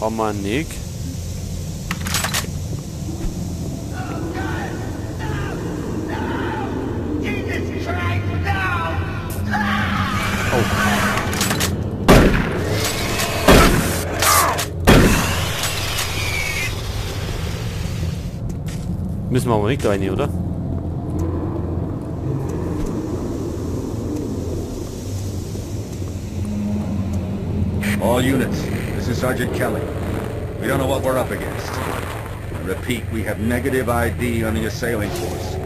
Romanik. Müssen wir aber nicht rein, oder? All units, this is Sergeant Kelly. We don't know what we're up against. I repeat, we have negative ID on the assailing force.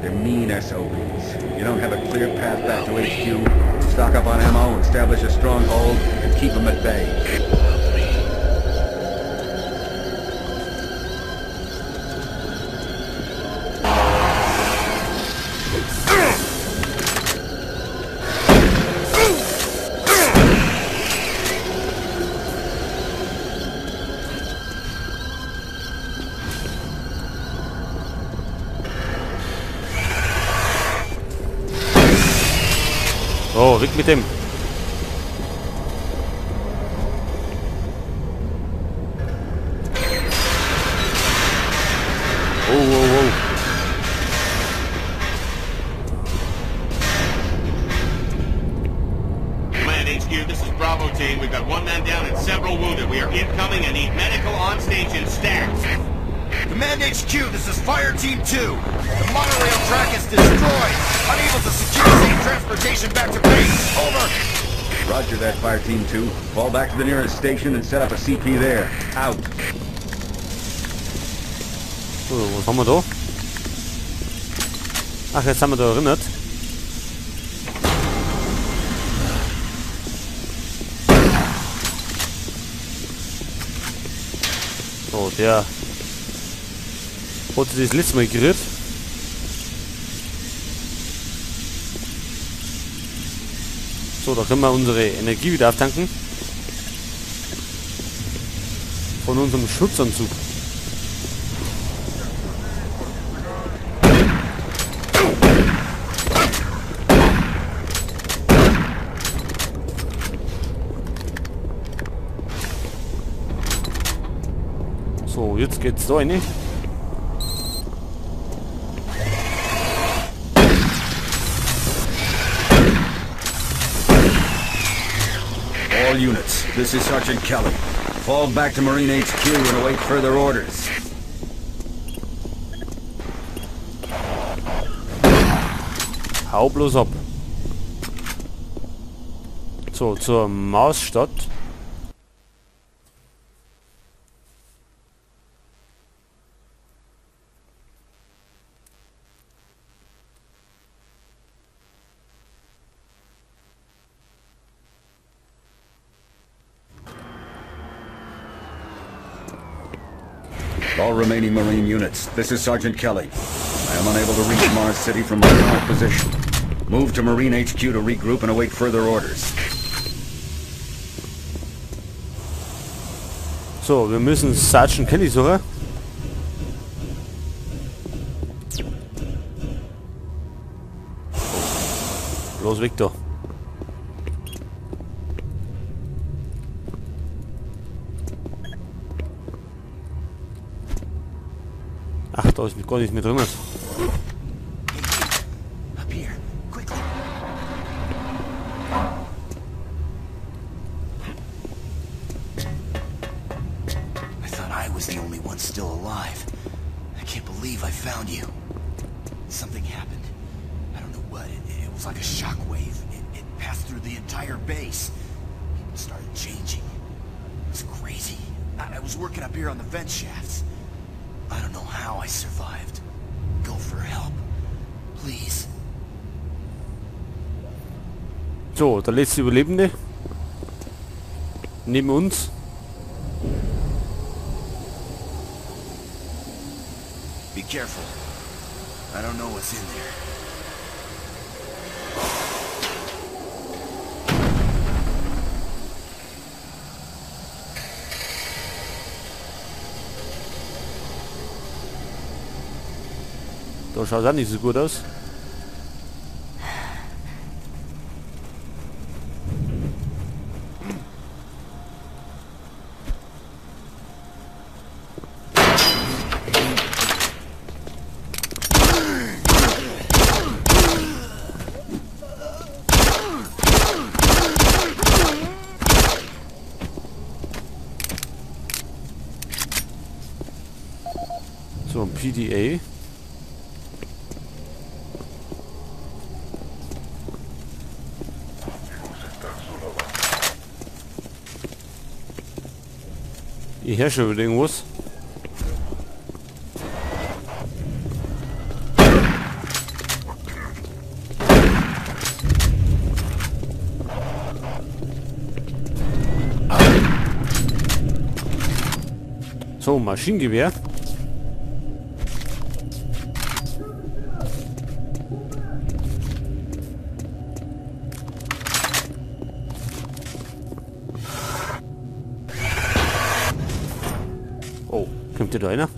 They're mean SOBs. You don't have a clear path back to HQ. Stock up on ammo, establish a stronghold, and keep them at bay. Oh, weg mit dem. Oh, oh, oh. Command HQ, this is Bravo team. We've got one man down and several wounded. We are incoming and need medical on station stat. Command HQ, this is Fire Team 2. The monorail track is destroyed. Unable to secure safe transportation back to base. Over. Roger that, Fire Team 2. Fall back to the nearest station and set up a CP there. Out. So, was haben wir da? Ach, jetzt haben wir da erinnert. So, der hat sich das letzte Mal gerührt. So, da können wir unsere Energie wieder auftanken. Von unserem Schutzanzug. So, jetzt geht's da rein. All units, this is Sergeant Kelly. Fall back to Marine HQ and await further orders. Hau bloß ab. So, zur Mausstadt. All remaining Marine units, this is Sergeant Kelly. I am unable to reach Mars City from my current position. Move to Marine HQ to regroup and await further orders. So, wir müssen Sergeant Kelly suchen. Los, Victor. Ach, da ist gar nichts mehr drin. Up here, quickly. I thought I was the only one still alive. I can't believe I found you. Something happened. I don't know what. It was like a shockwave. It passed through the entire base. People started changing. It was crazy. I was working up here on the vent shafts. I don't know how I survived. Go for help. Please. So, der letzte Überlebende. Neben uns. Be careful. I don't know what's in there. Da schaut auch nicht so gut aus. So, ein PDA. Ich höre schon wieder irgendwas. So, Maschinengewehr. Oh, kommt hier da einer?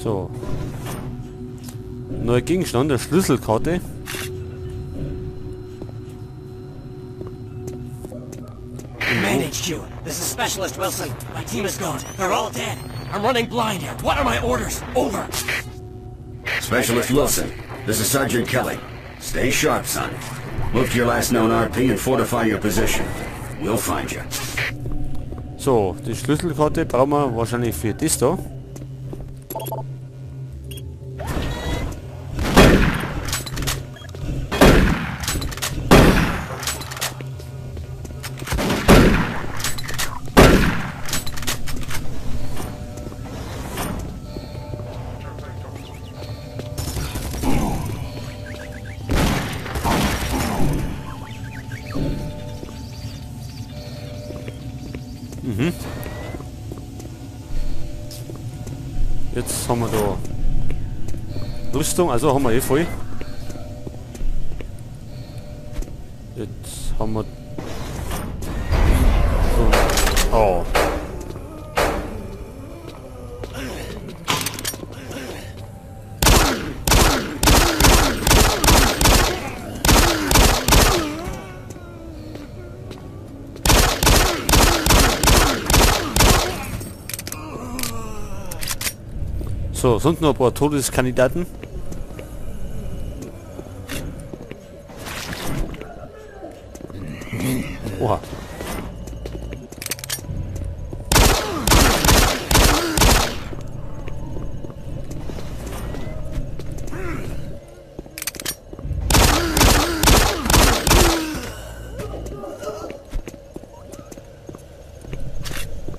So. Neuer Gegenstand, der Schlüsselkarte. Command HQ, this is Specialist Wilson. My team is gone. They're all dead. I'm running blind here. What are my orders? Over. Specialist Wilson, this is Sergeant Kelly. Stay sharp, son. Move to your last known RP and fortify your position. We'll find you. So, die Schlüsselkarte brauchen wir wahrscheinlich für das da. Jetzt haben wir da Rüstung, also haben wir eh voll. Jetzt haben wir so. Oh. So, sind noch ein paar Todeskandidaten. Oha.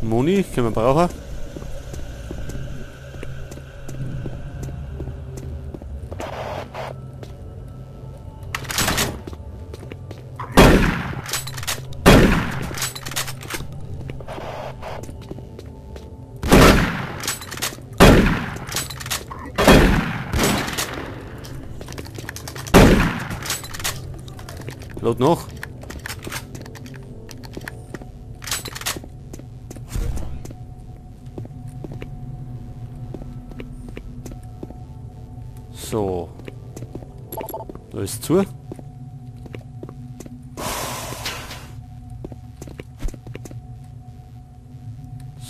Moni, können wir brauchen. Laut noch. So. Da ist zu.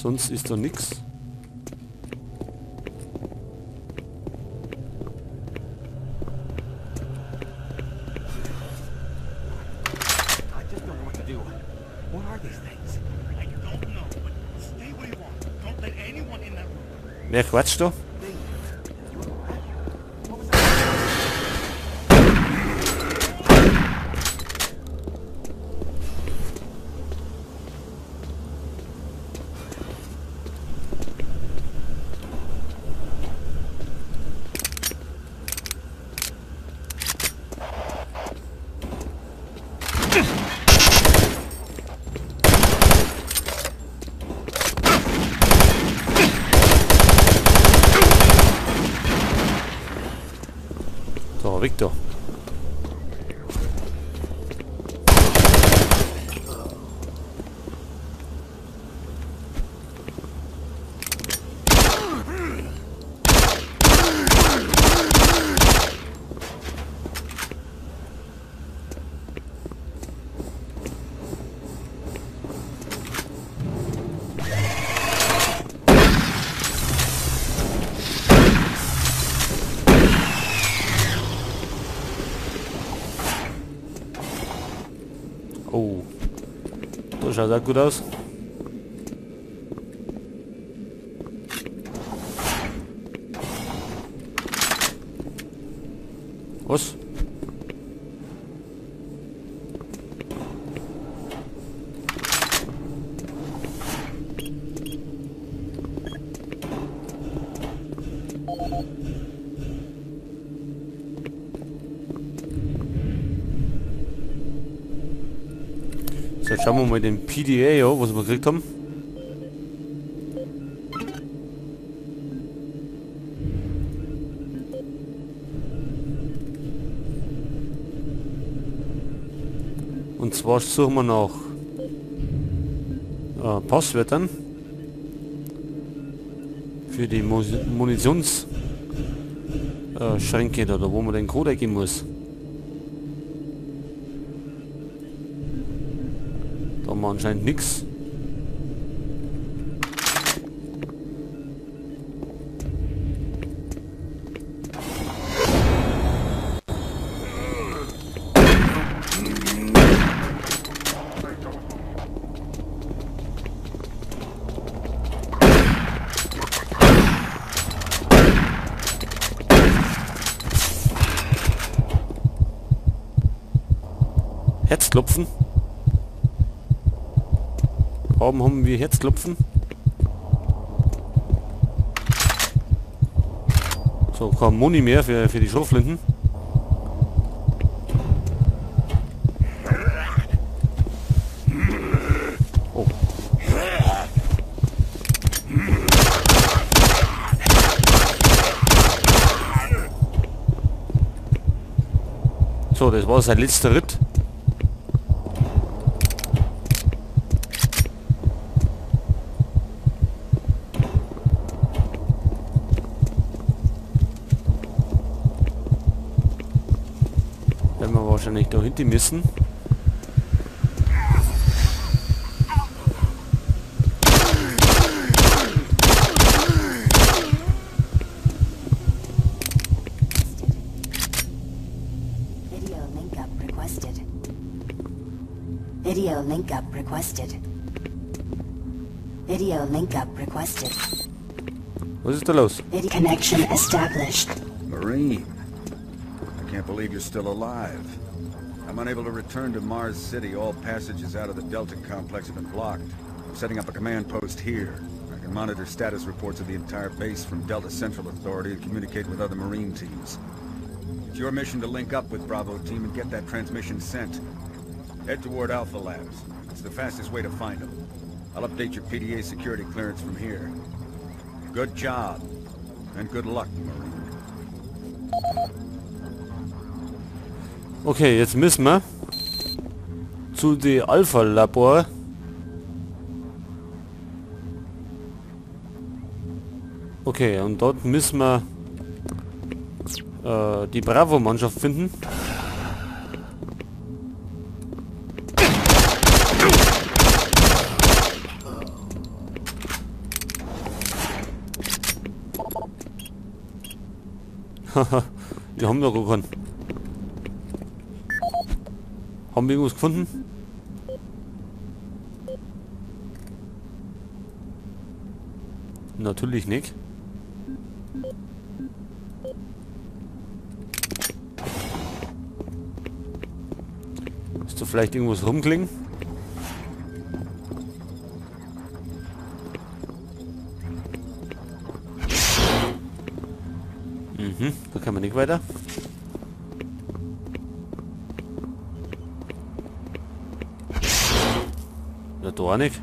Sonst ist da nichts. Wer quatscht da? So, Victor. So, schaut auch gut aus. Was? So, jetzt schauen wir mal den PDA an, was wir gekriegt haben. Und zwar suchen wir nach Passwörtern für die Munitionsschränke oder wo man den Code eingeben muss. Da haben wir anscheinend nichts. Herzklopfen. Warum haben wir Herzklopfen? So, kein Muni mehr für die Schrotflinten. Oh. So, das war sein letzter Ritt. Werden wir wahrscheinlich da hinten müssen. Video link up requested. Video link up requested. Video link up requested. Was ist da los? Video connection established. Marine. I can't believe you're still alive. I'm unable to return to Mars City. All passages out of the Delta complex have been blocked. I'm setting up a command post here. I can monitor status reports of the entire base from Delta Central Authority and communicate with other Marine teams. It's your mission to link up with Bravo Team and get that transmission sent. Head toward Alpha Labs. It's the fastest way to find them. I'll update your PDA security clearance from here. Good job. And good luck, Marine. Okay, jetzt müssen wir zu den Alpha-Labor. Okay, und dort müssen wir die Bravo-Mannschaft finden. Haha, wir haben doch gekonnt. Haben wir irgendwas gefunden? Natürlich nicht. Ist da vielleicht irgendwas rumklingen? Da kann man nicht weiter. Da auch nicht.